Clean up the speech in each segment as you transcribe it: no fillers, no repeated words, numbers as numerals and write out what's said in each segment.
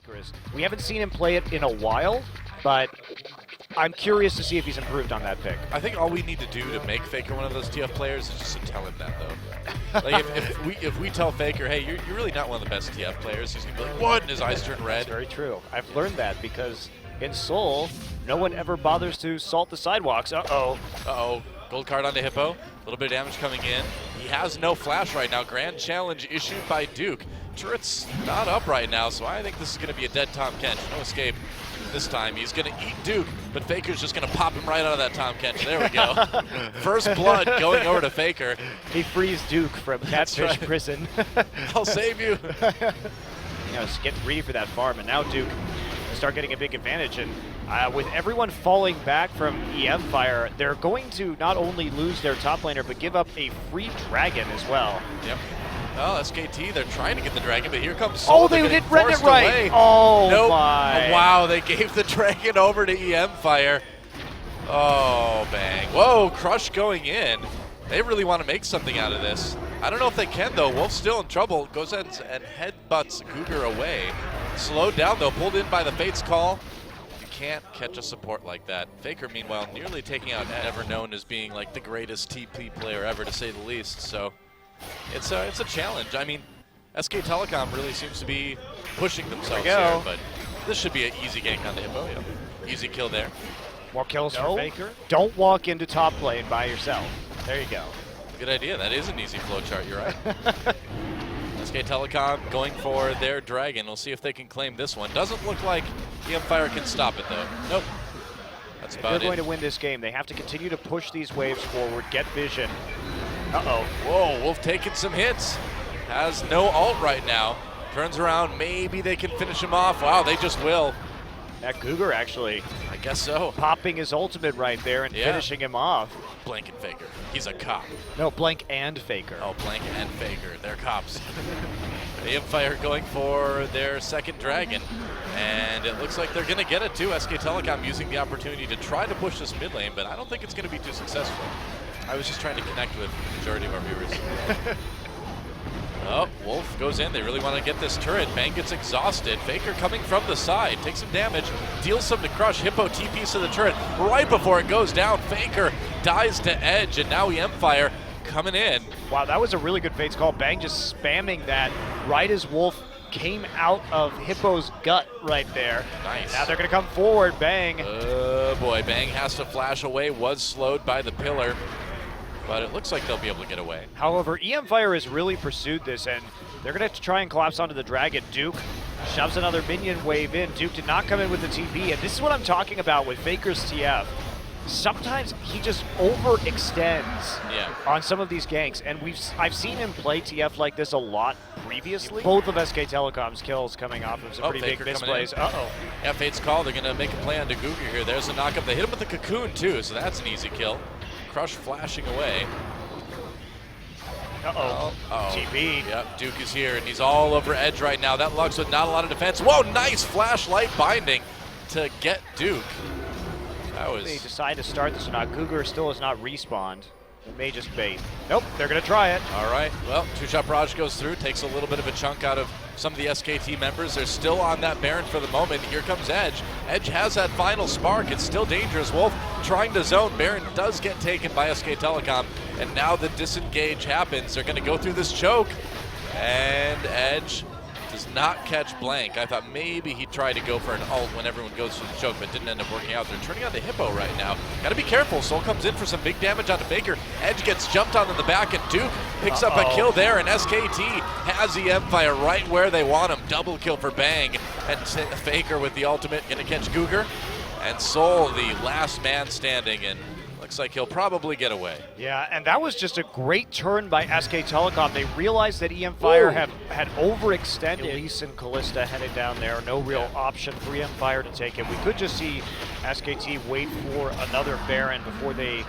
Faker is. We haven't seen him play it in a while, but I'm curious to see if he's improved on that pick. I think all we need to do to make Faker one of those TF players is just to tell him that, though. Like, if we tell Faker, hey, you're really not one of the best TF players, he's going to be like, what? And his eyes turn red. That's very true. I've learned that because in Seoul, no one ever bothers to salt the sidewalks. Uh-oh. Uh-oh. Gold card onto Hippo. A little bit of damage coming in. He has no flash right now. Grand challenge issued by Duke. Turret's not up right now, so I think this is going to be a dead Tom Kench. No escape this time. He's going to eat Duke, but Faker's just going to pop him right out of that Tom Kench. There we go. First blood going over to Faker. He frees Duke from Catfish Prison. I'll save you. Just get ready for that farm, and now Duke start getting a big advantage. And with everyone falling back from e-mFire, they're going to not only lose their top laner, but give up a free dragon as well. Yep. Well, SKT, they're trying to get the dragon, but here comes Soul. Oh, they didn't rent it right. Away. Oh, nope. my. Oh, wow, they gave the dragon over to e-mFire. Oh, bang. Whoa, Crush going in. They really want to make something out of this. I don't know if they can, though. Wolf's still in trouble. Goes ahead and headbutts Cougar away. Slowed down, though. Pulled in by the Fate's call. You can't catch a support like that. Faker, meanwhile, nearly taking out ever known as being like the greatest TP player ever, to say the least. So it's a challenge. I mean, SK Telecom really seems to be pushing themselves here, but this should be an easy gank on the Hippo. Yep. Easy kill there. More kills for Faker. Don't walk into top lane by yourself. There you go. Good idea. That is an easy flowchart. You're right. SK Telecom going for their dragon. We'll see if they can claim this one. Doesn't look like e-mFire can stop it, though. Nope. That's about it. They're going to win this game. They have to continue to push these waves forward, get vision. Uh-oh. Whoa, Wolf taking some hits. Has no ult right now. Turns around. Maybe they can finish him off. Wow, they just will. That Cougar actually, I guess so, popping his ultimate right there and finishing him off. Blank and Faker. He's a cop. No, Blank and Faker. Oh, Blank and Faker. They're cops. e-mFire going for their second dragon, and it looks like they're going to get it too. SK Telecom using the opportunity to try to push this mid lane, but I don't think it's going to be too successful. I was just trying to connect with the majority of our viewers. Oh, Wolf goes in. They really want to get this turret. Bang gets exhausted. Faker coming from the side. Takes some damage. Deals some to Crush. Hippo TPs to the turret. Right before it goes down, Faker dies to Edge, and now e-mFire coming in. Wow, that was a really good Fates call. Bang just spamming that right as Wolf came out of Hippo's gut right there. Nice. Now they're going to come forward. Bang. Oh, boy. Bang has to flash away. Was slowed by the pillar, but it looks like they'll be able to get away. However, e-mFire has really pursued this, and they're going to have to try and collapse onto the dragon. Duke shoves another minion wave in. Duke did not come in with the TP, and this is what I'm talking about with Faker's TF. Sometimes he just overextends on some of these ganks, and I've seen him play TF like this a lot previously. Both of SK Telecom's kills coming off of some pretty big misplays. Uh-oh. Yeah, Fate's call. They're going to make a play on Guga here. There's a knockup. They hit him with the cocoon, too, so that's an easy kill. Crush flashing away. Uh-oh. TP. Yep, Duke is here, and he's all over Edge right now. That Lux with not a lot of defense. Whoa, nice flashlight binding to get Duke. That was... They decide to start this or not. Cougar still has not respawned. It may just bait. Nope, they're going to try it. All right, well, two-shot barrage goes through, takes a little bit of a chunk out of some of the SKT members. They're still on that Baron for the moment. Here comes Edge. Edge has that final spark. It's still dangerous. Wolf trying to zone. Baron does get taken by SK Telecom, and now the disengage happens. They're going to go through this choke, and Edge does not catch Blank. I thought maybe he tried to go for an ult when everyone goes for the choke, but didn't end up working out. They're turning on the Hippo right now. Got to be careful. Soul comes in for some big damage onto Faker. Edge gets jumped on in the back, and Duke picks up a kill there, and SKT has e-mFire right where they want him. Double kill for Bang, and Faker with the ultimate going to catch Cougar, and Soul the last man standing, and looks like he'll probably get away. Yeah, and that was just a great turn by SK Telecom. They realized that e-mFire had overextended. Elise and Callista headed down there. No real option for e-mFire to take it. We could just see SKT wait for another Baron before they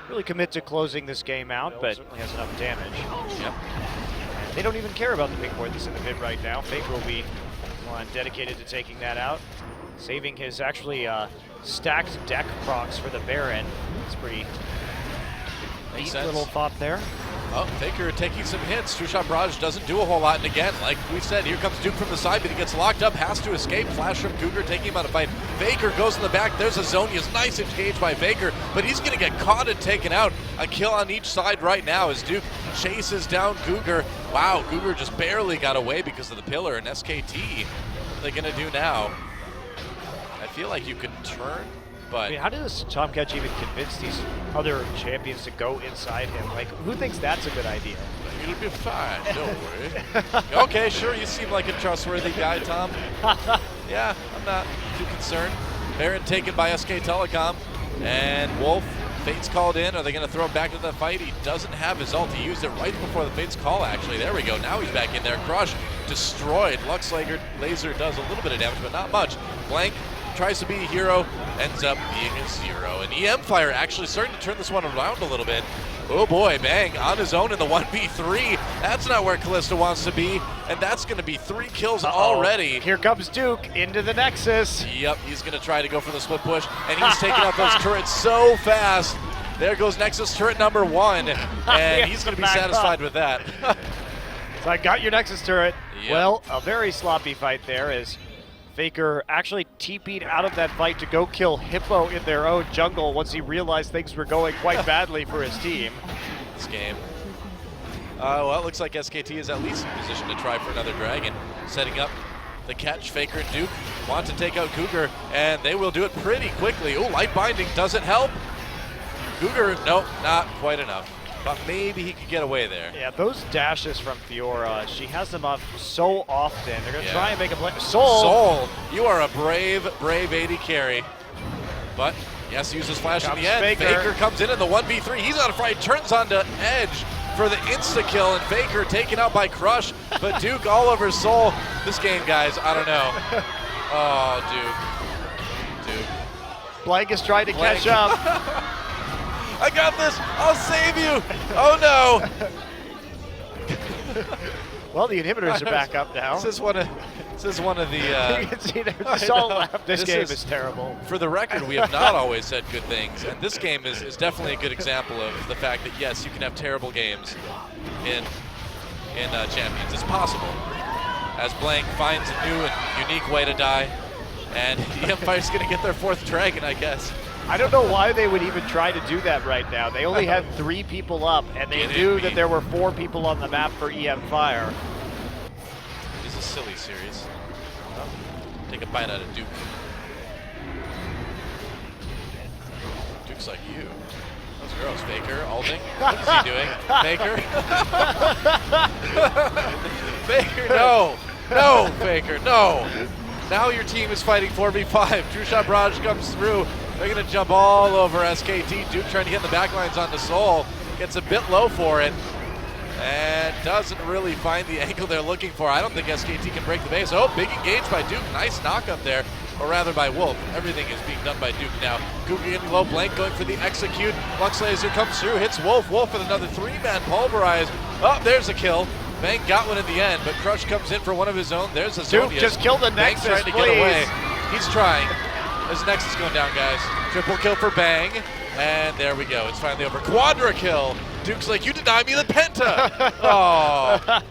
really commit to closing this game out, but certainly has enough damage. Yep. And they don't even care about the big boy that's in the mid right now. Faker will be one dedicated to taking that out, saving his actually stacked deck procs for the Baron. It's pretty neat little thought there. Oh, Faker taking some hits. Two-shot barrage doesn't do a whole lot. And again, like we said, here comes Duke from the side, but he gets locked up, has to escape. Flash from Cougar taking him out of fight. Faker goes in the back. There's a Zonia's nice engage by Faker, but he's going to get caught and taken out. A kill on each side right now as Duke chases down Cougar. Wow, Cougar just barely got away because of the pillar. And SKT, what are they going to do now? I feel like you can turn. But I mean, how does Tom Catch even convince these other champions to go inside him? Like, who thinks that's a good idea? It'll be fine, don't worry. Okay, sure, you seem like a trustworthy guy, Tom. Yeah, I'm not too concerned. Baron taken by SK Telecom, and Wolf, Fate's called in. Are they going to throw him back into the fight? He doesn't have his ult. He used it right before the Fate's call, actually. There we go. Now he's back in there. Crush destroyed. Lux Laser does a little bit of damage, but not much. Blank tries to be a hero, ends up being a 0. And e-mFire actually starting to turn this one around a little bit. Oh boy, Bang on his own in the 1v3. That's not where Kalista wants to be, and that's going to be 3 kills already. Here comes Duke into the Nexus. Yep, he's going to try to go for the split push, and he's taking out those turrets so fast. There goes Nexus turret number 1, and he's going to be satisfied with that. So I got your Nexus turret. Yep. Well, a very sloppy fight there as Faker actually TP'd out of that fight to go kill Hippo in their own jungle once he realized things were going quite badly for his team. This game. Well, it looks like SKT is at least in position to try for another dragon. Setting up the catch. Faker and Duke want to take out Cougar, and they will do it pretty quickly. Ooh, light binding doesn't help. Cougar, nope, not quite enough. But maybe he could get away there. Yeah, those dashes from Fiora, she has them up so often. They're going to try and make a play. Soul, you are a brave, brave AD carry. But, yes, he uses flash in the end. Faker comes in the 1v3. He's out of fight, turns onto Edge for the insta-kill, and Faker taken out by Crush. But Duke all over Soul. This game, guys, I don't know. Oh, Duke. Blank is trying to catch up. I got this. I'll save you. Oh no. Well, the inhibitors are back up now. This is one of the. You can see there's all left. This game is terrible. For the record, we have not always said good things, and this game is definitely a good example of the fact that yes, you can have terrible games in Champions. It's possible. As Blank finds a new and unique way to die, and eMFire's going to get their 4th dragon, I guess. I don't know why they would even try to do that right now. They only had 3 people up, and they knew that there were 4 people on the map for eMFire. This is a silly series. Take a bite out of Duke. Duke's like you. That's gross. Faker, ulting. What is he doing? Faker? Faker, no. No, Faker, no. Now your team is fighting 4v5. True Shot Barrage comes through. They're going to jump all over SKT. Duke trying to get in the backlines onto Soul. Gets a bit low for it. And doesn't really find the angle they're looking for. I don't think SKT can break the base. Oh, big engage by Duke. Nice knock up there. Or rather by Wolf. Everything is being done by Duke now. Cougar getting low. Blank going for the execute. Lux Laser comes through. Hits Wolf. Wolf with another 3-man pulverize. Oh, there's a kill. Bang got one at the end, but Crush comes in for one of his own. There's a Zonius. Duke just killed the Nexus, Bang trying to get away. He's trying. There's a Nexus going down, guys. Triple kill for Bang. And there we go. It's finally over. Quadra kill. Duke's like, you denied me the penta. Oh.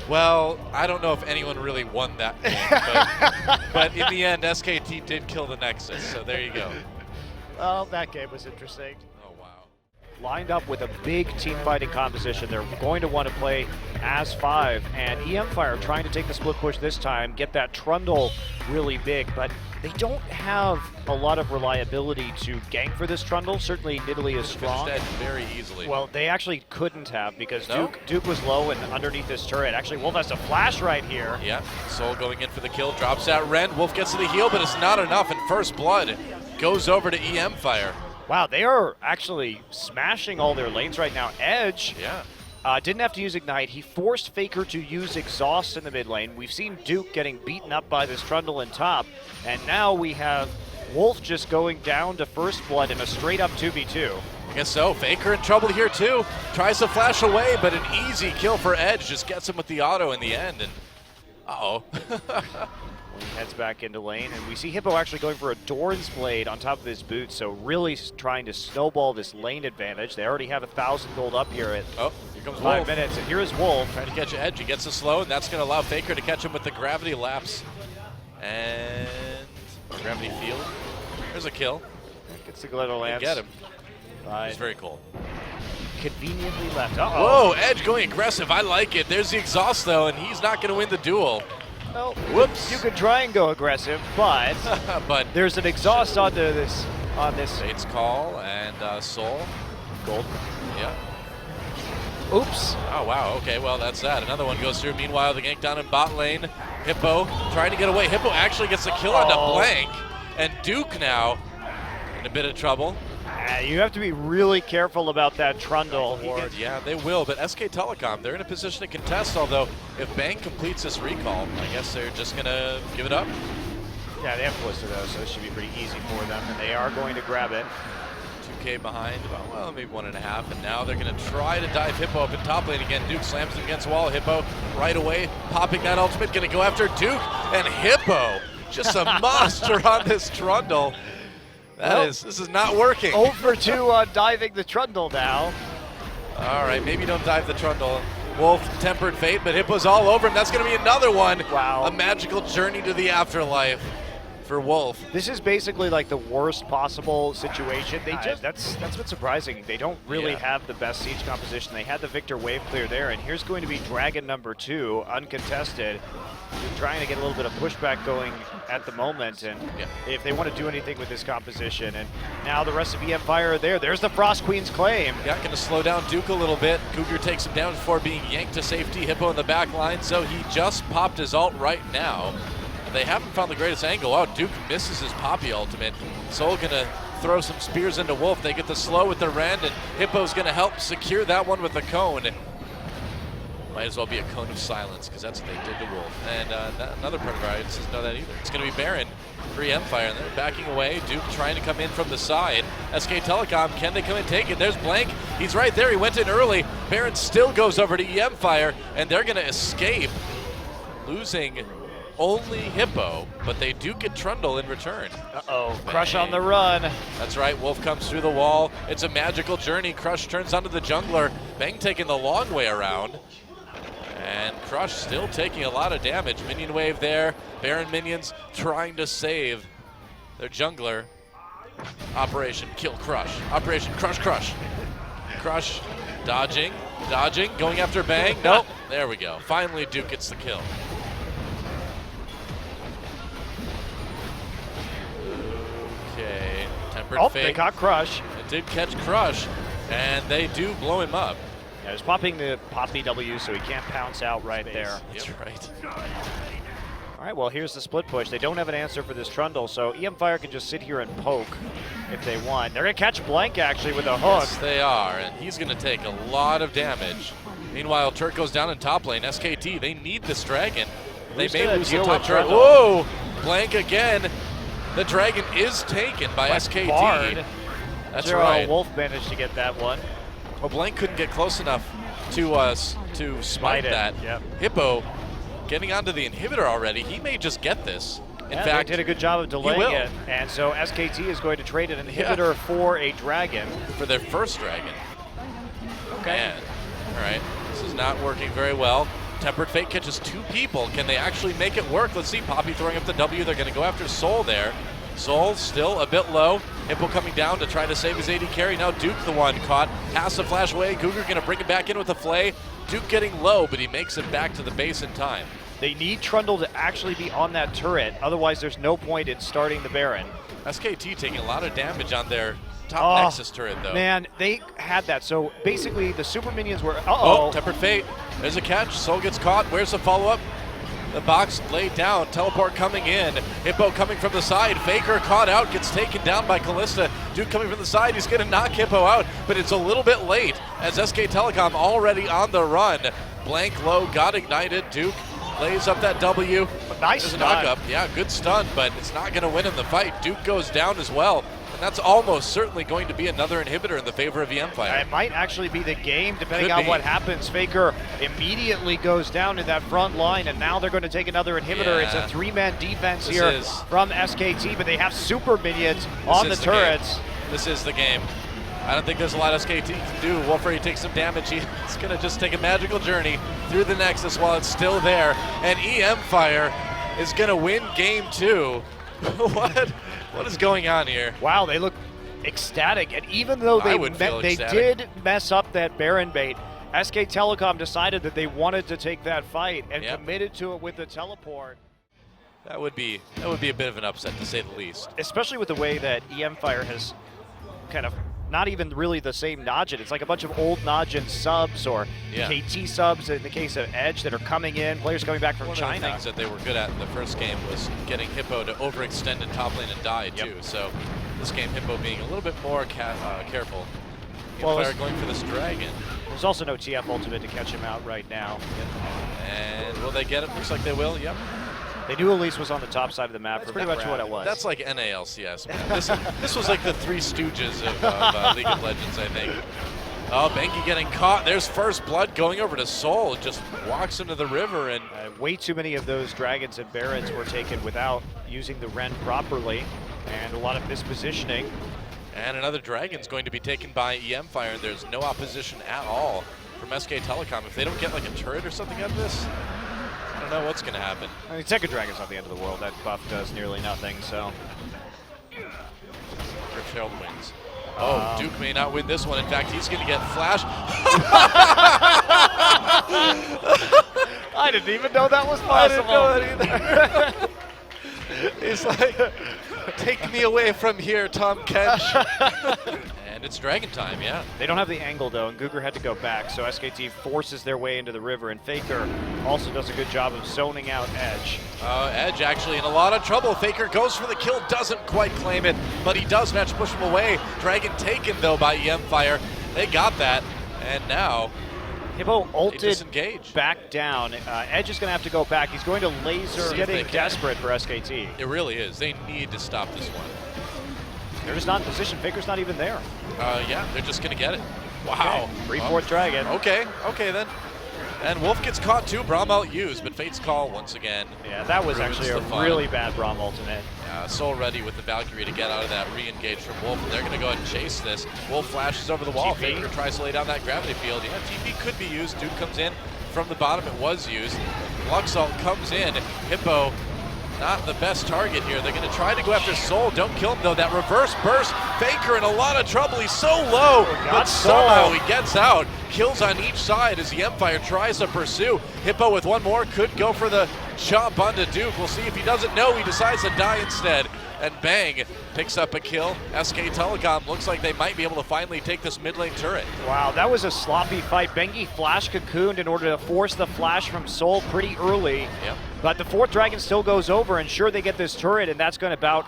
Well, I don't know if anyone really won that game, but in the end, SKT did kill the Nexus, so there you go. Well, that game was interesting. Oh, wow. Lined up with a big team fighting composition. They're going to want to play as 5, and eMFire trying to take the split push this time, get that Trundle really big, but they don't have a lot of reliability to gank for this Trundle. Certainly Nidalee is strong. Dead very easily. Well, they actually couldn't have because Duke was low and underneath this turret. Actually, Wolf has to flash right here. Yeah, Soul going in for the kill, drops that Ren. Wolf gets to the heal, but it's not enough, and First Blood goes over to eMFire. Wow, they are actually smashing all their lanes right now. Edge didn't have to use Ignite. He forced Faker to use Exhaust in the mid lane. We've seen Duke getting beaten up by this Trundle in top. And now we have Wolf just going down to First Blood in a straight-up 2v2. I guess so. Faker in trouble here, too. Tries to flash away, but an easy kill for Edge. Just gets him with the auto in the end. And uh-oh. He heads back into lane, and we see Hippo actually going for a Doran's Blade on top of his boot, so really trying to snowball this lane advantage. They already have 1,000 gold up here at here comes 5 Wolf. minutes, and here is Wolf. Trying to catch Edge. He gets a slow, and that's going to allow Faker to catch him with the gravity lapse. And gravity field. There's a kill. Gets the glitter lance. Get him. Right. It's very cool. Conveniently left. Uh-oh. Whoa, Edge going aggressive. I like it. There's the exhaust, though, and he's not going to win the duel. Well, whoops. You could try and go aggressive, but, but there's an exhaust onto this. Fate's Call and Soul. Gold. Yeah. Oops. Oh, wow. Okay, well, that's that. Another one goes through. Meanwhile, the gank down in bot lane. Hippo trying to get away. Hippo actually gets a kill onto Blank. And Duke now in a bit of trouble. You have to be really careful about that Trundle. Yeah, they will, but SK Telecom, they're in a position to contest, although if Bang completes this recall, I guess they're just going to give it up. Yeah, they have Blister though, so this should be pretty easy for them, and they are going to grab it. 2K behind, well, maybe 1.5, and now they're going to try to dive Hippo up in top lane again. Duke slams him against the wall. Hippo right away, popping that ultimate, going to go after Duke, and Hippo, just a monster on this Trundle. This is not working. 0 for 2 on diving the Trundle now. All right, maybe don't dive the Trundle. Wolf, Tempered Fate, but Hippo's all over him. That's going to be another one. Wow. A magical journey to the afterlife for Wolf. This is basically like the worst possible situation. They just that's what's surprising. They don't really have the best siege composition. They had the Victor wave clear there, and here's going to be Dragon number 2, uncontested. They're trying to get a little bit of pushback going at the moment, and if they want to do anything with this composition, and now the rest of eMFire are there. There's the Frost Queen's claim. Yeah, going to slow down Duke a little bit. Cougar takes him down before being yanked to safety. Hippo in the back line, so he just popped his ult right now. They haven't found the greatest angle. Oh, Duke misses his Poppy ultimate. Soul going to throw some spears into Wolf. They get the slow with the Rend, and Hippo's going to help secure that one with the cone. Might as well be a cone of silence, because that's what they did to Wolf. And another part of our audience doesn't know that either. It's going to be Baron for eMFire, and they're backing away. Duke trying to come in from the side. SK Telecom, can they come and take it? There's Blank. He's right there. He went in early. Baron still goes over to eMFire, and they're going to escape, losing only Hippo, but they do get Trundle in return. Uh-oh, Crush on the run. That's right, Wolf comes through the wall. It's a magical journey. Crush turns onto the jungler. Bang taking the long way around. And Crush still taking a lot of damage. Minion wave there. Baron minions trying to save their jungler. Operation Kill Crush. Operation Crush Crush. Crush dodging, going after Bang. Nope, there we go. Finally Duke gets the kill. Okay, Tempered Fate. They caught Crush. It did catch Crush, and they do blow him up. Yeah, just popping the Poppy W so he can't pounce out right there. That's right. All right, well, here's the split push. They don't have an answer for this Trundle, so eMFire can just sit here and poke if they want. They're going to catch Blank, actually, with a hook. Yes, they are, and he's going to take a lot of damage. Meanwhile, Turk goes down in top lane. SKT, they need this Dragon. They may lose the top turret. Whoa! Blank again. The Dragon is taken by SKT. Bard. That's right. Wolf managed to get that one. Well, Blank couldn't get close enough to smite that. Yep. Hippo getting onto the inhibitor already. He may just get this. In fact, they did a good job of delaying it. And so SKT is going to trade an inhibitor for a Dragon. For their first Dragon. Okay. Man. All right. This is not working very well. Tempered Fate catches 2 people. Can they actually make it work? Let's see. Poppy throwing up the W. They're going to go after Soul there. Soul still a bit low. Hippo coming down to try to save his AD carry. Now Duke the one caught. Has to flash away. Cougar going to bring it back in with a flay. Duke getting low, but he makes it back to the base in time. They need Trundle to actually be on that turret. Otherwise, there's no point in starting the Baron. SKT taking a lot of damage on their top Nexus turret, though. Man, they had that. So basically, the super minions were. Oh, Tempered Fate. There's a catch. Soul gets caught. Where's the follow-up? The box laid down. Teleport coming in. Hippo coming from the side. Faker caught out. Gets taken down by Callista. Duke coming from the side. He's going to knock Hippo out, but it's a little bit late as SK Telecom already on the run. Blank low. Got ignited. Duke lays up that W. Nice knock up. Yeah, good stun, but it's not going to win him the fight. Duke goes down as well. And that's almost certainly going to be another inhibitor in the favor of eMFire. It might actually be the game, depending Could on be. what happens. Faker immediately goes down in that front line, and now they're going to take another inhibitor. It's a 3-man defense here from SKT, but they have super minions on the turrets. This is the game. I don't think there's a lot SKT can do. Wolfrey takes some damage. He's going to just take a magical journey through the Nexus while it's still there. And eMFire is going to win game 2. What is going on here? Wow, they look ecstatic. And even though they did mess up that Baron bait, SK Telecom decided that they wanted to take that fight and committed to it with the teleport. That would be a bit of an upset, to say the least. Especially with the way that eMFire has kind of not even really the same Najin. It's like a bunch of old Najin subs or KT subs in the case of Edge that are coming in, players coming back from China. One of the things that they were good at in the first game was getting Hippo to overextend in top lane and die too. So this game, Hippo being a little bit more careful. eMFire going for this dragon. There's also no TF ultimate to catch him out right now. And will they get it? Looks like they will, yep. They knew Elise was on the top side of the map for pretty much what it was. That's like NALCS, man. This was like the Three Stooges of League of Legends, I think. Oh, Benki getting caught. There's first blood going over to Soul. Just walks into the river. And way too many of those dragons and barons were taken without using the Ren properly, and a lot of mispositioning. And another dragon's going to be taken by eMFire, and there's no opposition at all from SK Telecom. If they don't get like a turret or something out of this, I don't know what's going to happen. I mean, Second Dragon's not the end of the world. That buff does nearly nothing, so. Rift wins. Oh, Duke may not win this one. In fact, he's going to get flash. I didn't even know that was possible. I didn't know that either. He's like, take me away from here, Tom Kench. And it's dragon time, yeah. They don't have the angle, though, and Guger had to go back, so SKT forces their way into the river, and Faker also does a good job of zoning out Edge. Edge actually in a lot of trouble. Faker goes for the kill, doesn't quite claim it, but he does manage to push him away. Dragon taken, though, by eMFire. They got that, and now Hippo ulted back down. Edge is going to have to go back. He's going to laser, getting desperate for SKT. It really is. They need to stop this one. They're just not in position. Faker's not even there. Yeah, they're just going to get it. Wow. Okay. 3/4 dragon. Okay then. And Wolf gets caught too. Braum out used, but Fate's call once again. Yeah, that was actually a really bad Braum ultimate. Soul ready with the Valkyrie to get out of that re-engage from Wolf, and they're going to go ahead and chase this. Wolf flashes over the wall. TP. Faker tries to lay down that gravity field. Yeah, TP could be used. Duke comes in from the bottom. It was used. Luxalt comes in. Hippo, not the best target here. They're going to try to go after Soul. Don't kill him, though. That reverse burst. Faker in a lot of trouble. He's so low, but somehow he gets out. Kills on each side as eMFire tries to pursue. Hippo with one more could go for the chop onto Duke. We'll see if he doesn't. No, he decides to die instead. And bang, picks up a kill. SK Telecom looks like they might be able to finally take this mid lane turret. Wow, that was a sloppy fight. Bengi flash cocooned in order to force the flash from Soul pretty early. Yep. But the 4th dragon still goes over, and sure, they get this turret, and that's going to about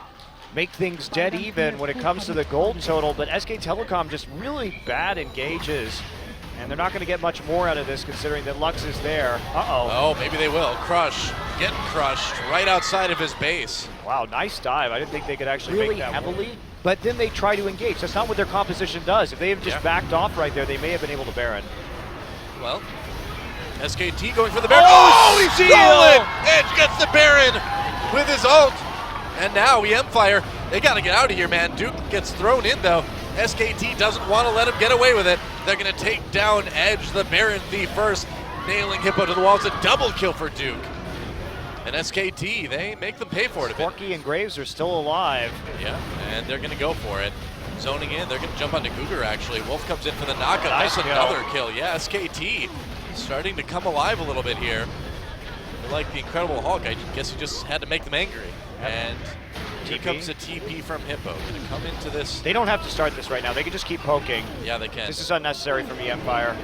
make things dead even when it comes to the gold total. But SK Telecom just really bad engages. And they're not going to get much more out of this considering that Lux is there. Oh, maybe they will. Crush, getting crushed right outside of his base. Wow, nice dive. I didn't think they could actually make that heavily. But then they try to engage. That's not what their composition does. If they have just backed off right there, they may have been able to Baron. Well, SKT going for the Baron. Oh, he's stolen! Edge gets the Baron with his ult. And now eMFire, they got to get out of here, man. Duke gets thrown in, though. SKT doesn't want to let him get away with it. They're going to take down Edge, the Baron Thief first, nailing Hippo to the wall. It's a double kill for Duke. And SKT, they make them pay for it a bit. Forky and Graves are still alive. Yeah, and they're going to go for it. Zoning in, they're going to jump onto Guger, actually. Wolf comes in for the knockup. That's another kill. Yeah, SKT starting to come alive a little bit here. They're like the Incredible Hulk. I guess you just had to make them angry. And here comes a TP from Hippo. Going to come into this. They don't have to start this right now. They can just keep poking. Yeah, they can. This is unnecessary from eMFire.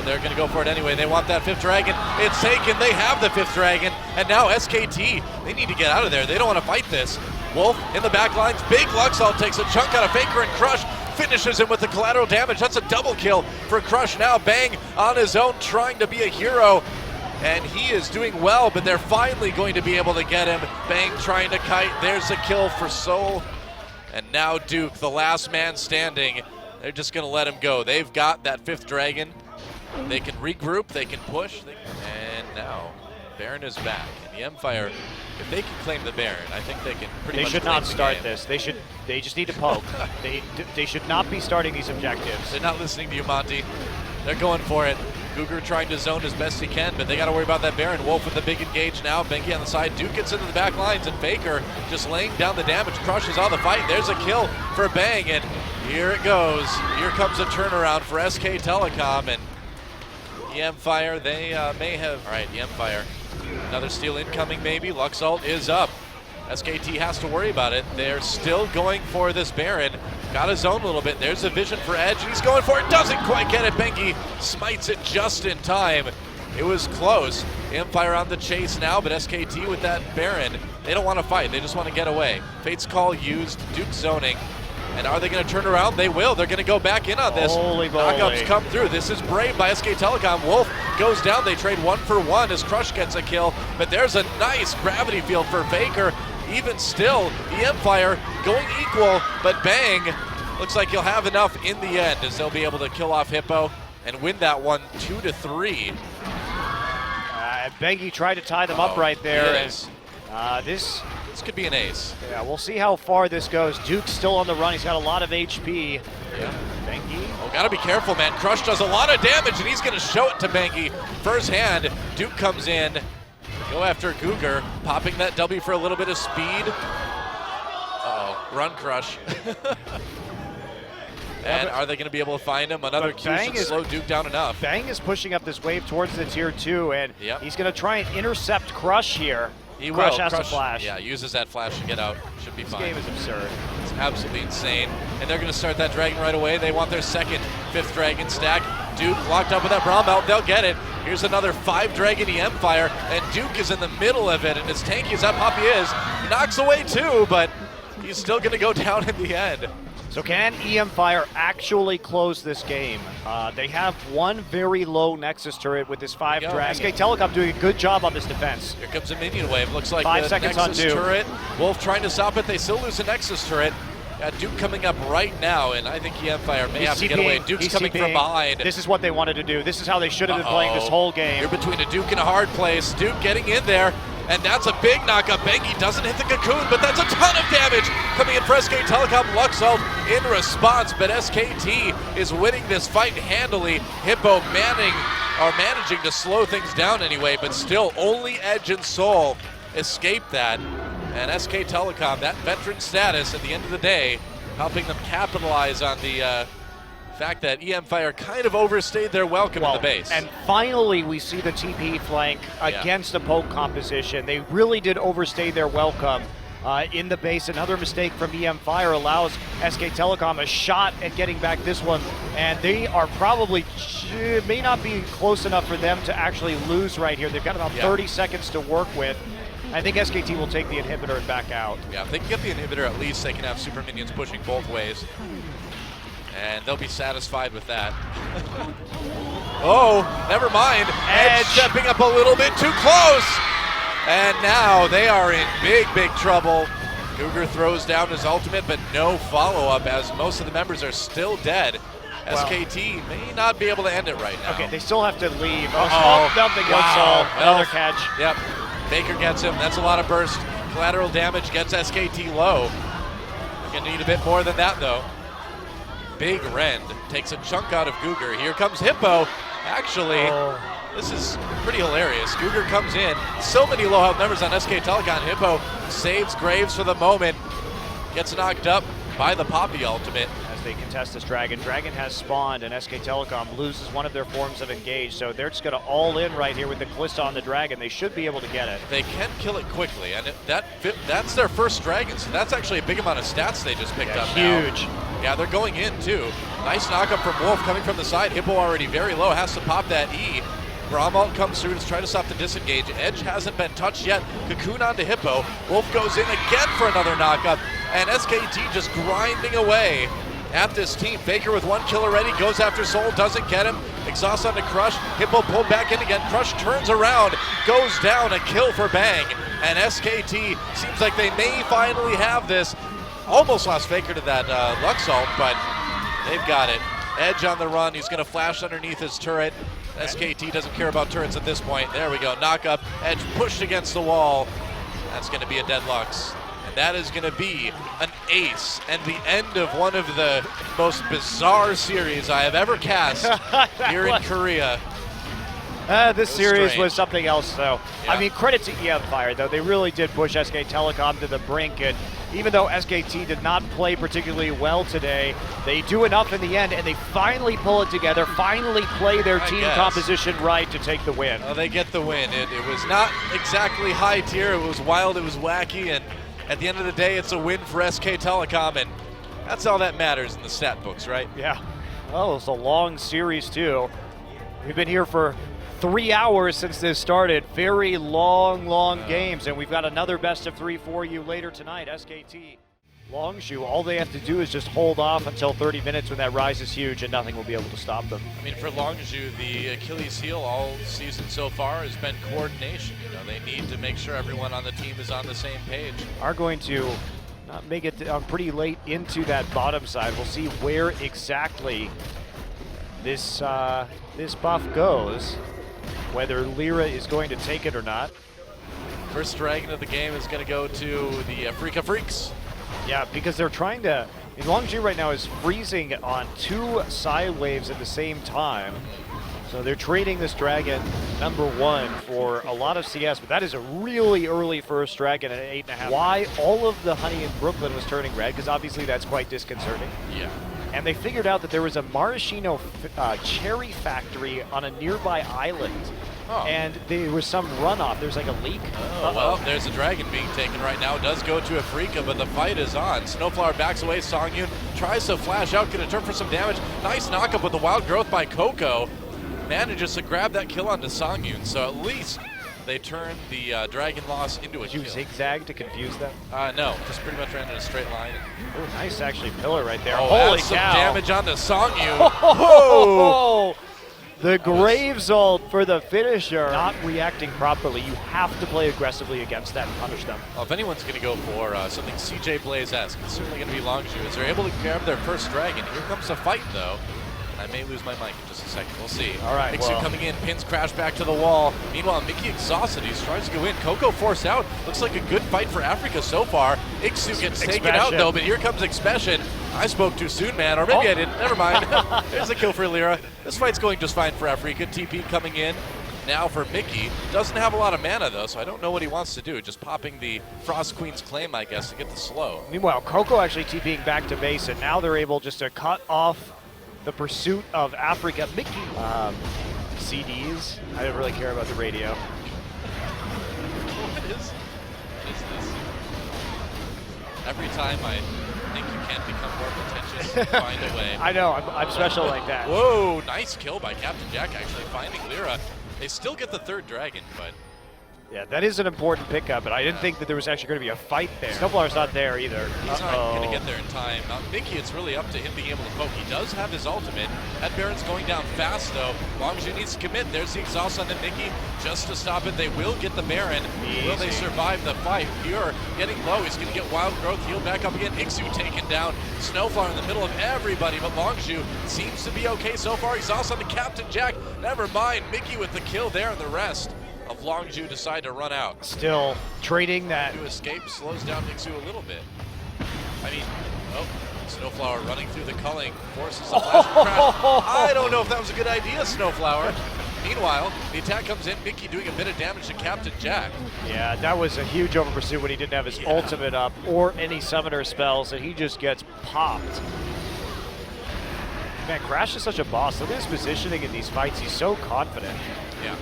They're going to go for it anyway. They want that 5th dragon. It's taken. They have the 5th dragon. And now SKT, they need to get out of there. They don't want to fight this. Wolf in the back lines. Big Luxalt takes a chunk out of Faker, and Crush finishes him with the collateral damage. That's a double kill for Crush now. Bang on his own, trying to be a hero. And he is doing well, but they're finally going to be able to get him. Bang trying to kite. There's a kill for Soul. And now Duke, the last man standing, they're just going to let him go. They've got that 5th dragon. They can regroup, they can push. And now Baron is back. And the eMFire, if they can claim the Baron, I think they can pretty much They should claim not the start game. this. They just need to poke. they should not be starting these objectives. They're not listening to you, Monty. They're going for it. Cougar trying to zone as best he can, but they got to worry about that Baron. Wolf with the big engage now. Bengi on the side. Duke gets into the back lines, and Faker just laying down the damage. Crushes on the fight. There's a kill for Bang, and here it goes. Here comes a turnaround for SK Telecom, and eMFire, they may have... All right, eMFire. Another steal incoming, maybe. Luxalt is up. SKT has to worry about it. They're still going for this Baron. Got his own a little bit. There's a vision for Edge. He's going for it. Doesn't quite get it. Bengi smites it just in time. It was close. eMFire on the chase now, but SKT with that Baron, they don't want to fight. They just want to get away. Fate's Call used. Duke zoning. And are they going to turn around? They will. They're going to go back in on this. Holy moly. Knockups come through. This is brave by SK Telecom. Wolf goes down. They trade 1 for 1 as Crush gets a kill. But there's a nice gravity field for Faker. Even still, eMFire going equal, but Bang looks like he'll have enough in the end as they'll be able to kill off Hippo and win that one 2-3. Bengi tried to tie them up right there. Yes. This could be an ace. Yeah, we'll see how far this goes. Duke's still on the run. He's got a lot of HP. Yeah. Bengi. Oh, gotta be careful, man. Crush does a lot of damage, and he's gonna show it to Bengi. First hand, Duke comes in. Go after Cougar, popping that W for a little bit of speed. Uh-oh, run Crush. And are they going to be able to find him? Another Q should slow Duke down enough. Bang is pushing up this wave towards the tier 2, and Yep. he's going to try and intercept Crush here. He Crush will. has Crush, to flash. Yeah, uses that flash to get out. Should be This fine. game is absurd. It's absolutely insane. And they're going to start that Dragon right away. They want their second 5th Dragon stack. Duke locked up with that Brawl Melt. They'll get it. Here's another 5 Dragon eMFire, and Duke is in the middle of it, and as tanky as that Poppy is, he knocks away 2, but he's still going to go down in the end. So can eMFire actually close this game? They have one very low Nexus turret with this 5 Dragon. SK Telecom doing a good job on this defense. Here comes a minion wave. Looks like 5 the seconds Nexus on Duke. turret. Wolf trying to stop it. They still lose a Nexus turret. Got Duke coming up right now, and I think eMFire may have to get away. Duke's coming from behind. This is what they wanted to do. This is how they should have been playing this whole game. You're between a Duke and a hard place. Duke getting in there, and that's a big knockup. Bengi doesn't hit the cocoon, but that's a ton of damage coming in for SK Telecom. Luxalt in response, but SKT is winning this fight handily. Hippo managing to slow things down anyway, but still only Edge and Soul escape that. And SK Telecom, that veteran status at the end of the day, helping them capitalize on the fact that eMFire kind of overstayed their welcome in the base. And finally, we see the TP flank against a poke composition. They really did overstay their welcome in the base. Another mistake from eMFire allows SK Telecom a shot at getting back this one, and they are probably, may not be close enough for them to actually lose right here. They've got about 30 seconds to work with. I think SKT will take the inhibitor and back out. Yeah, if they can get the inhibitor, at least they can have super minions pushing both ways. And they'll be satisfied with that. Oh, never mind. Edge stepping up a little bit too close. And now they are in big, big trouble. Cougar throws down his ultimate, but no follow-up as most of the members are still dead. SKT may not be able to end it right now. Okay, they still have to leave. Nothing. Another catch. Yep. Baker gets him. That's a lot of burst. Collateral damage gets SKT low. They're gonna need a bit more than that though. Big Rend takes a chunk out of Cougar. Here comes Hippo. Actually, this is pretty hilarious. Cougar comes in. So many low health members on SK Telecom. Hippo saves Graves for the moment. Gets knocked up by the Poppy ultimate. As they contest this Dragon. Dragon has spawned, and SK Telecom loses one of their forms of engage, so they're just going to all in right here with the Callista on the Dragon. They should be able to get it. They can kill it quickly, and that's their first Dragon, so that's actually a big amount of stats they just picked up now. Huge. Yeah, they're going in too. Nice knockup from Wolf coming from the side. Hippo already very low, has to pop that E. Bramalt comes through to try to stop the disengage. Edge hasn't been touched yet. Cocoon onto Hippo. Wolf goes in again for another knockup, and SKT just grinding away at this team. Faker with 1 kill already, goes after Soul, doesn't get him. Exhaust onto Crush. Hippo pulled back in again. Crush turns around, goes down, a kill for Bang. And SKT seems like they may finally have this. almost lost Faker to that Lux ult, but they've got it. Edge on the run. He's going to flash underneath his turret. SKT doesn't care about turrets at this point. There we go. Knock up. Edge pushed against the wall. That's going to be a dead Lux. And that is going to be an ace and the end of one of the most bizarre series I have ever cast here in Korea. This series strange. was something else, though. Yeah. I mean, credit to eMFire, though. They really did push SK Telecom to the brink, and even though SKT did not play particularly well today, they do enough in the end, and they finally pull it together, finally play their team composition right to take the win. Well, they get the win. It was not exactly high tier. It was wild. It was wacky, and at the end of the day, it's a win for SK Telecom, and that's all that matters in the stat books, right? Yeah. Well, it's a long series, too. We've been here for 3 hours since this started. Very long games, and we've got another best of 3 for you later tonight. SKT, Longzhu, all they have to do is just hold off until 30 minutes when that rise is huge, and nothing will be able to stop them. I mean, for Longzhu, the Achilles heel all season so far has been coordination. You know, they need to make sure everyone on the team is on the same page. Are going to not make it pretty late into that bottom side. We'll see where exactly this buff goes, whether Lyra is going to take it or not. First dragon of the game is going to go to the Afreeca Freecs. Yeah, because they're trying to. Longzhu right now is freezing on 2 side waves at the same time. So they're trading this dragon #1 for a lot of CS, but that is a really early first dragon at 8.5. Why all of the honey in Brooklyn was turning red, because obviously that's quite disconcerting. Yeah. And they figured out that there was a maraschino cherry factory on a nearby island. Oh. And there was some runoff. There's like a leak. Oh, well, there's a dragon being taken right now. It does go to Afreeca, but the fight is on. Snowflower backs away. Songyun tries to flash out, going to turn for some damage. Nice knockup with the wild growth by Coco. Manages to grab that kill onto Songyun, so at least they turn the dragon loss into a kill. Did you zigzag to confuse them? No, just pretty much ran in a straight line. Oh, nice actually pillar right there. Oh, holy some cow. damage onto Songyun. Oh, the Graves ult for the finisher. Not reacting properly. You have to play aggressively against that and punish them. Well, if anyone's going to go for something CJ Blaze-esque, it's certainly going to be Longzhu. As they're able to grab their first dragon. Here comes the fight, though. I may lose my mic in just a second. We'll see. All right, Mixu coming in, pins crash back to the wall. Meanwhile, Mickey exhausted. He tries to go in. Coco forced out. Looks like a good fight for Afreeca so far. Ixu gets taken out, though, but here comes Expression. I spoke too soon, man, or maybe I didn't. Never mind. There's a kill for Lyra. This fight's going just fine for Afreeca. TP coming in now for Mickey. Doesn't have a lot of mana, though, so I don't know what he wants to do. Just popping the Frost Queen's claim, I guess, to get the slow. Meanwhile, Coco actually TPing back to base, and now they're able just to cut off the pursuit of Afreeca. Mickey, CDs. I don't really care about the radio. What is this? Every time I think you can't become more pretentious, find a way. I know, I'm special like that. Whoa, nice kill by Captain Jack, actually finding Lyra. They still get the third dragon, but Yeah, that is an important pickup, but I didn't think that there was actually going to be a fight there. Snowflower's not there either. he's not going to get there in time. Mickey, it's really up to him being able to poke. He does have his ultimate. That Baron's going down fast, though. Longzhu needs to commit. There's the exhaust on the Mickey just to stop it. They will get the Baron. Easy. Will they survive the fight? Pure getting low. He's going to get wild growth. Heal back up again. Ixu taken down. Snowflower in the middle of everybody, but Longzhu seems to be okay so far. Exhaust on the Captain Jack. Never mind. Mickey with the kill there, and the rest of Longzhu decide to run out. Still trading that. To escape slows down Ixu a little bit. I mean, oh, Snowflower running through the culling forces a flash crash. I don't know if that was a good idea, Snowflower. Meanwhile, the attack comes in, Mickey doing a bit of damage to Captain Jack. Yeah, that was a huge over pursuit when he didn't have his ultimate up or any summoner spells, and he just gets popped. Man, Crash is such a boss. Look at his positioning in these fights. He's so confident. Yeah.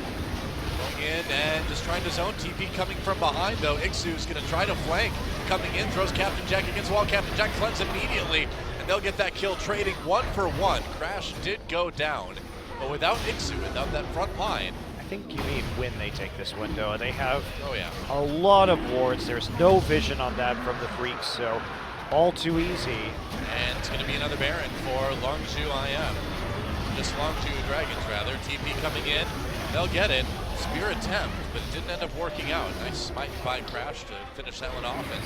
In and just trying to zone. TP coming from behind, though. Ixu's going to try to flank. Coming in, throws Captain Jack against the wall. Captain Jack cleanses immediately, and they'll get that kill, trading 1 for 1. Crash did go down, but without Ixu, without that front line. I think you mean when they take this window. They have a lot of wards. There's no vision on that from the Freecs, so all too easy. And it's going to be another Baron for Longzhu IM. Just Longzhu Dragons, rather. TP coming in. They'll get it. Spear attempt, but it didn't end up working out. Nice smite by Crash to finish that one off, and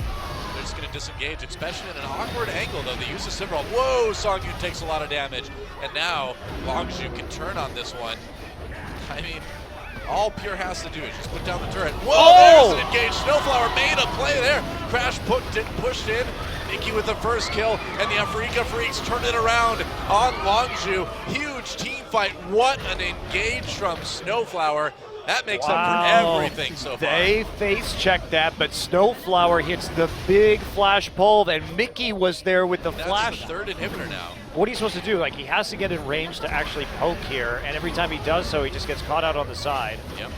they're just going to disengage, especially in an awkward angle, though. They use the Simmerall. Whoa, Songyun takes a lot of damage, and now Longzhu can turn on this one. I mean, all Pure has to do is just put down the turret. Whoa, there's an engaged. Snowflower made a play there. Crash pushed in. Nikki with the first kill, and the Afreeca Freecs turn it around on Longzhu. Huge team fight. What an engage from Snowflower. That makes up for everything so far. They face checked that, but Snowflower hits the big flash pull, and Mickey was there with the flash. That's the third inhibitor now. What are you supposed to do? Like, he has to get in range to actually poke here, and every time he does so, he just gets caught out on the side. Yep.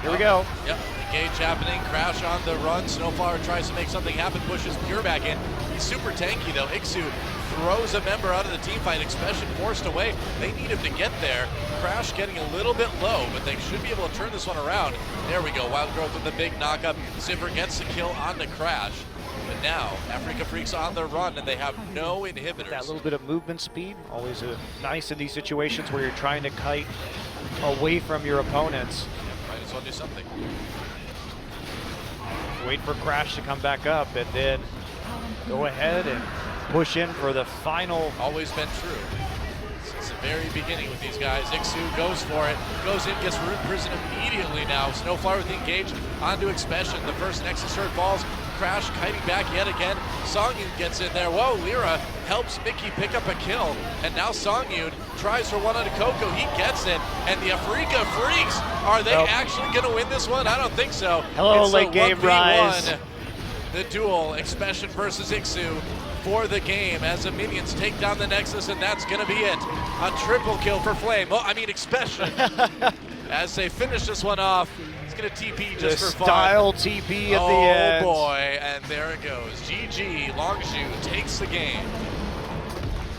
Here we go. Yep, engage happening, Crash on the run. Snowflower tries to make something happen, pushes Pure back in. He's super tanky though. Ixu throws a member out of the team fight, Expression forced away. They need him to get there. Crash getting a little bit low, but they should be able to turn this one around. There we go, Wild Growth with the big knockup. Zipper gets the kill on the Crash. But now, Afreeca Freecs on the run, and they have no inhibitors. That little bit of movement speed, always nice in these situations where you're trying to kite away from your opponents. Might as well do something. Wait for Crash to come back up, and then go ahead and push in for the final. Always been true since the very beginning with these guys. Ixu goes for it, goes in, gets Rune Prison immediately now. Snowflower with the engage onto Expression. The first Nexus Herd falls. Crash kiting back yet again. Songyun gets in there. Whoa, Lyra helps Mickey pick up a kill. And now Songyun tries for one onto Coco. He gets it. And the Afreeca Freecs, are they actually going to win this one? I don't think so. Hello, it's late game Rise. The duel, Expression versus Ixu for the game as the minions take down the Nexus, and that's going to be it. A triple kill for Flame. Well, I mean Expression. As they finish this one off, it's going to TP just for fun. Style TP at the end. Oh boy, and there it goes. GG, Longzhu takes the game.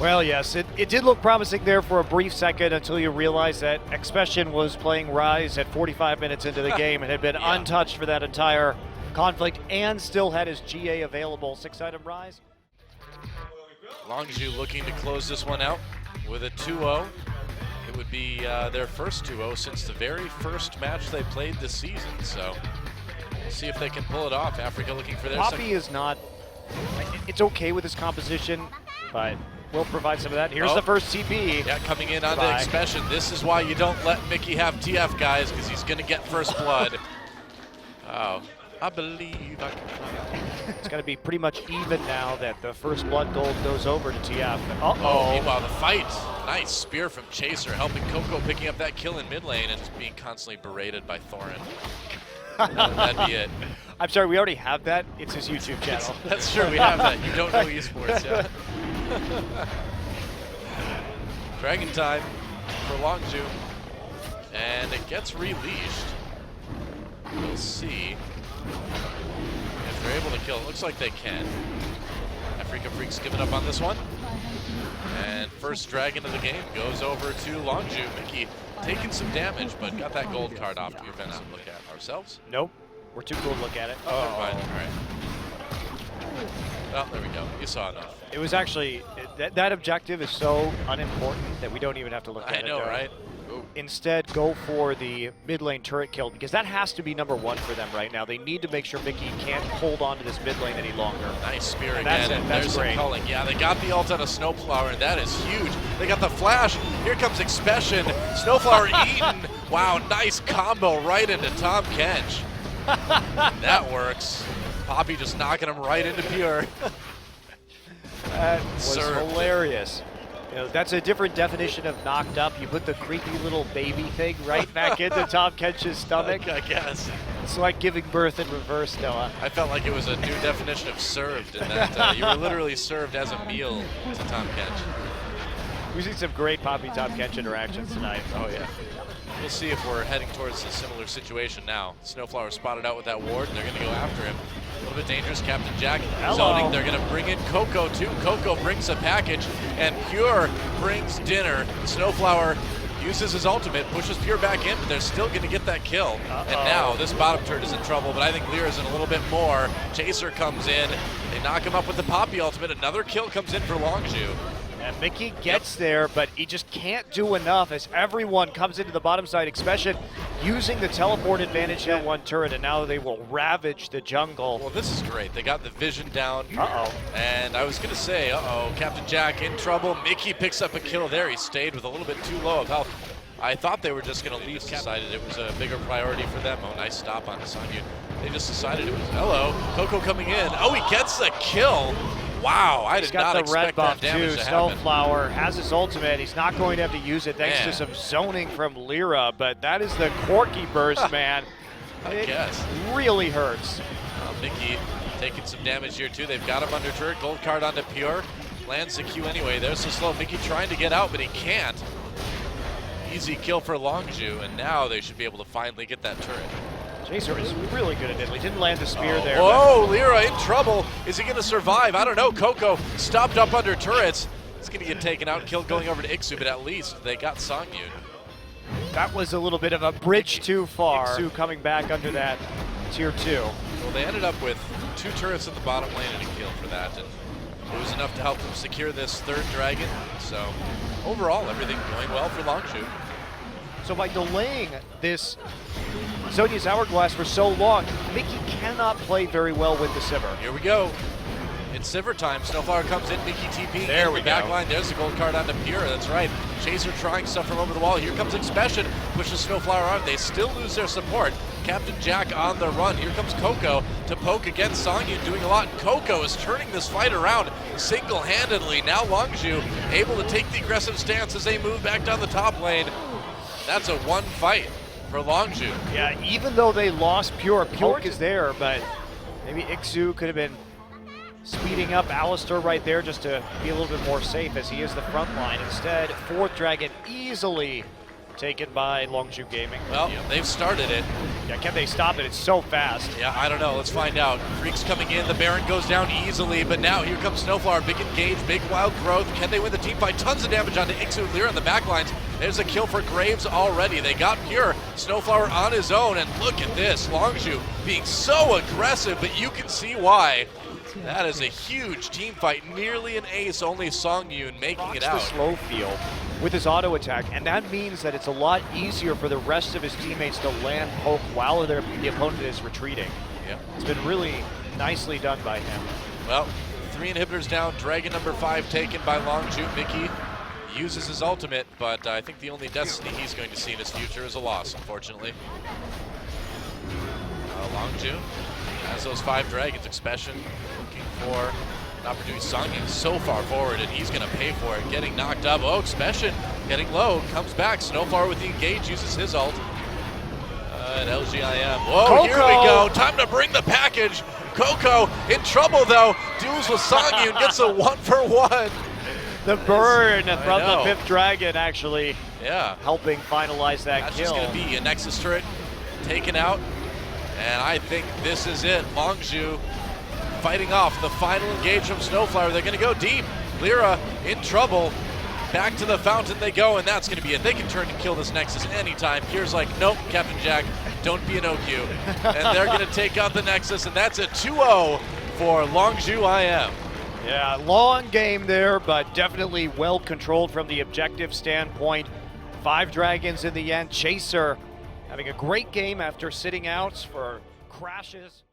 Well, yes, it did look promising there for a brief second until you realized that Expression was playing Rise at 45 minutes into the game and had been untouched for that entire conflict and still had his GA available. 6-item Rise. Longzhu looking to close this one out with a 2-0. It would be their first 2-0 since the very first match they played this season. So we'll see if they can pull it off. Afreeca looking for their Poppy is not, it's okay with his composition, but we'll provide some of that. Here's the first TP. Yeah, coming in on the Expression. This is why you don't let Mickey have TF, guys, because he's going to get first blood. Oh, I believe I can fly. It's going to be pretty much even now that the first blood gold goes over to TF. Meanwhile, the fight. Nice spear from Chaser, helping Coco picking up that kill in mid lane and just being constantly berated by Thorin. That'd be it. I'm sorry, we already have that. It's his YouTube channel. That's true, we have that. You don't know eSports, yeah. Dragon time for Longzhu. And it gets released. We'll see if they're able to kill. It looks like they can. Afreeca Freecs giving up on this one. And first dragon of the game goes over to Longzhu. Mickey taking some damage, but got that gold card off. Do we have to look at ourselves? Nope. We're too cool to look at it. Oh, never mind. All right. Well, there we go. You saw enough. It was actually, that objective is so unimportant that we don't even have to look at it. I know, right? Ooh. Instead, go for the mid lane turret kill, because that has to be #1 for them right now. They need to make sure Mickey can't hold on to this mid lane any longer. Nice spear and again, and there's some culling. Yeah, they got the ult on a Snowflower, and that is huge. They got the flash. Here comes Expression. Snowflower eaten. Wow, nice combo right into Tom Kench. That works. Poppy just knocking him right into Pure. That was hilarious. You know, that's a different definition of knocked up. You put the creepy little baby thing right back into Tom Kench's stomach. I guess. It's like giving birth in reverse, Noah. I felt like it was a new definition of served, and that you were literally served as a meal to Tom Kench. We've seen some great Poppy Tom Kench interactions tonight. Oh yeah. We'll see if we're heading towards a similar situation now. Snowflower spotted out with that ward, and they're going to go after him. A little bit dangerous. Captain Jack zoning. They're going to bring in Coco too. Coco brings a package, and Pure brings dinner. Snowflower uses his ultimate, pushes Pure back in, but they're still going to get that kill. And now this bottom turret is in trouble, but I think Lyra's in a little bit more. Chaser comes in. They knock him up with the Poppy ultimate. Another kill comes in for Longzhu. And Mickey gets there, but he just can't do enough as everyone comes into the bottom side. Expression using the teleport advantage in one turret, and now they will ravage the jungle. Well, this is great. They got the vision down. Uh-oh. And I was going to say, Captain Jack in trouble. Mickey picks up a kill there. He stayed with a little bit too low of health. I thought they were just going to leave. Decided it was a bigger priority for them. Oh, nice stop on Sanyu. They just decided it was, Coco coming in. Oh, he gets the kill. Wow, I did not expect that damage to happen. Snowflower has his ultimate. He's not going to have to use it thanks to some zoning from Lyra, but that is the Corky burst, man. I guess. Really hurts. Mickey taking some damage here too. They've got him under turret. Gold card onto Pure. Lands the Q anyway. There's so slow. Mickey trying to get out, but he can't. Easy kill for Longzhu, and now they should be able to finally get that turret. Chaser is really good at it. He didn't land the spear there. Whoa, Lyra in trouble. Is he going to survive? I don't know. Coco stopped up under turrets. He's going to get taken out and killed going over to Ixu, but at least they got Songyun. That was a little bit of a bridge too far. Ixu coming back under that tier 2. Well, they ended up with 2 turrets in the bottom lane and a kill for that. And it was enough to help them secure this 3rd dragon. So overall, everything going well for Longzhu. So by delaying this Zhonya's Hourglass for so long, Mickey cannot play very well with the Sivir. Here we go. It's Sivir time. Snowflower comes in, Mickey TP. There we go. Back line, there's the gold card onto Pure. That's right. Chaser trying stuff from over the wall. Here comes Expression, pushes Snowflower on. They still lose their support. Captain Jack on the run. Here comes Coco to poke against Songyun, doing a lot. Coco is turning this fight around single-handedly. Now Longzhu able to take the aggressive stance as they move back down the top lane. That's a 1 fight for Longzhu. Yeah, even though they lost Pure, Poke is there, but maybe Ixu could have been speeding up Alistar right there just to be a little bit more safe as he is the front line. Instead, 4th Dragon easily taken by Longzhu Gaming. Well, they've started it. Yeah, can they stop it? It's so fast. Yeah, I don't know. Let's find out. Freecs coming in. The Baron goes down easily, but now here comes Snowflower. Big engage, big wild growth. Can they win the team fight? Tons of damage onto Ixu and Lyra on the back lines. There's a kill for Graves already. They got Pure. Snowflower on his own, and look at this. Longzhu being so aggressive, but you can see why. That is a huge team fight. Nearly an ace, only Songyun making it out. The slow field with his auto attack, and that means that it's a lot easier for the rest of his teammates to land poke while the opponent is retreating. Yep. It's been really nicely done by him. Well, 3 inhibitors down, Dragon number 5 taken by Longzhu. Mickey uses his ultimate, but I think the only destiny he's going to see in his future is a loss, unfortunately. Longzhu has those 5 dragons. Expression looking for an opportunity. Songyun so far forward, and he's going to pay for it. Getting knocked up. Oh, Expression getting low. Comes back. Snowflower with the engage. Uses his ult. And LGIM. Whoa, Coco. Here we go. Time to bring the package. Coco in trouble, though. Duels with Songyun. Gets a 1-for-1. The burn from the 5th Dragon actually helping finalize that That's kill. That's just going to be a Nexus turret taken out. And I think this is it. Longzhu fighting off the final engage from Snowflower. They're going to go deep. Lyra in trouble. Back to the fountain they go, and that's going to be it. They can turn and kill this Nexus anytime. Pierre's like, nope, Captain Jack, don't be an OQ. And they're going to take out the Nexus, and that's a 2-0 for Longzhu IM. Yeah, long game there, but definitely well controlled from the objective standpoint. 5 dragons in the end. Chaser having a great game after sitting out for crashes.